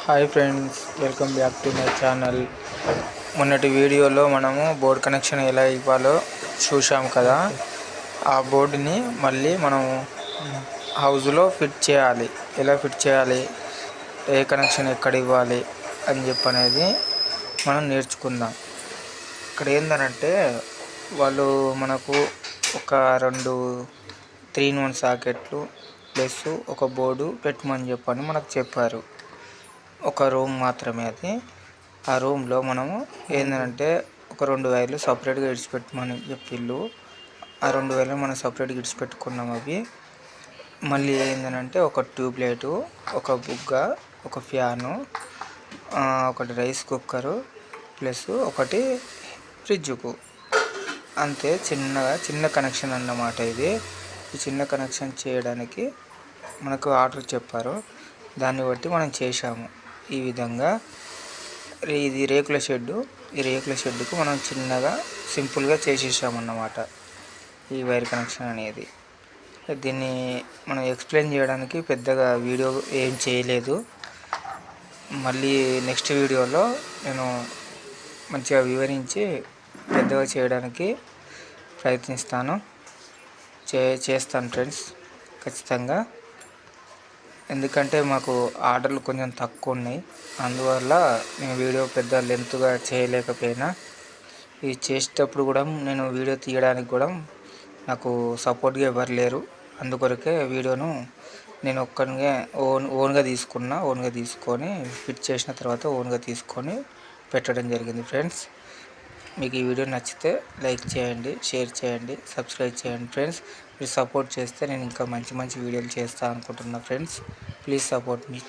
Hi friends, welcome back to my channel. మొన్నటి వీడియోలో మనము బోర్డ్ కనెక్షన్ ఎలా ఇవ్వాలో చూసాం కదా. ఆ బోర్డుని మళ్ళీ మనము హౌస్లో ఫిట్ చేయాలి. ఎలా ఫిట్ చేయాలి, ఏ కనెక్షన్ ఎక్కడ ఇవ్వాలి అని చెప్పనేది మనం నేర్చుకుందాం. ఇక్కడ ఏంటంటే వాళ్ళు మనకు ఒక 2 3-in-1 సాకెట్లు ప్లస్ ఒక బోర్డు పెట్టమని చెప్పని మనకు చెప్పారు. ఒక రూమ్ మాత్రమే అది. ఆ రూమ్లో మనము ఏంటంటే ఒక 2 వైర్లు సపరేట్గా ఇడిచిపెట్టమని చెప్పిళ్ళు. ఆ 2 వైర్లు మనం సపరేట్గా ఇడిచిపెట్టుకున్నాం. అవి మళ్ళీ ఏంటంటే ఒక ట్యూబ్ లైటు, ఒక బుగ్గ, ఒక ఫ్యాను, ఒకటి రైస్ కుక్కరు ప్లస్ ఒకటి ఫ్రిడ్జ్కు. అంతే, చిన్న కనెక్షన్ అన్నమాట ఇది. ఈ చిన్న కనెక్షన్ చేయడానికి మనకు ఆర్డర్ చెప్పారు. దాన్ని బట్టి మనం చేశాము. ఈ విధంగా ఇది రేకుల షెడ్డు. ఈ రేకుల షెడ్డుకు మనం చిన్నగా సింపుల్గా చేసేసామన్నమాట ఈ వైర్ కనెక్షన్ అనేది. దీన్ని మనం ఎక్స్ప్లెయిన్ చేయడానికి పెద్దగా వీడియో ఏం చేయలేదు. మళ్ళీ నెక్స్ట్ వీడియోలో నేను మంచిగా వివరించి పెద్దగా చేయడానికి ప్రయత్నిస్తాను. చేస్తాను ఫ్రెండ్స్, ఖచ్చితంగా. ఎందుకంటే మాకు ఆర్డర్లు కొంచెం తక్కువ ఉన్నాయి. అందువల్ల నేను వీడియో పెద్ద లెంత్గా చేయలేకపోయినా, ఇది చేసేటప్పుడు కూడా నేను వీడియో తీయడానికి కూడా నాకు సపోర్ట్గా ఎవరు లేరు. అందుకొరకే వీడియోను నేను ఒక్కనిగా ఓన్గా తీసుకొని ఫిట్ చేసిన తర్వాత ఓన్గా తీసుకొని పెట్టడం జరిగింది. ఫ్రెండ్స్, మీకు ఈ వీడియో నచ్చితే లైక్ చేయండి, షేర్ చేయండి, సబ్స్క్రైబ్ చేయండి. ఫ్రెండ్స్, మీరు సపోర్ట్ చేస్తే నేను ఇంకా మంచి వీడియోలు చేస్తాను అనుకుంటున్నా. Friends, please support me.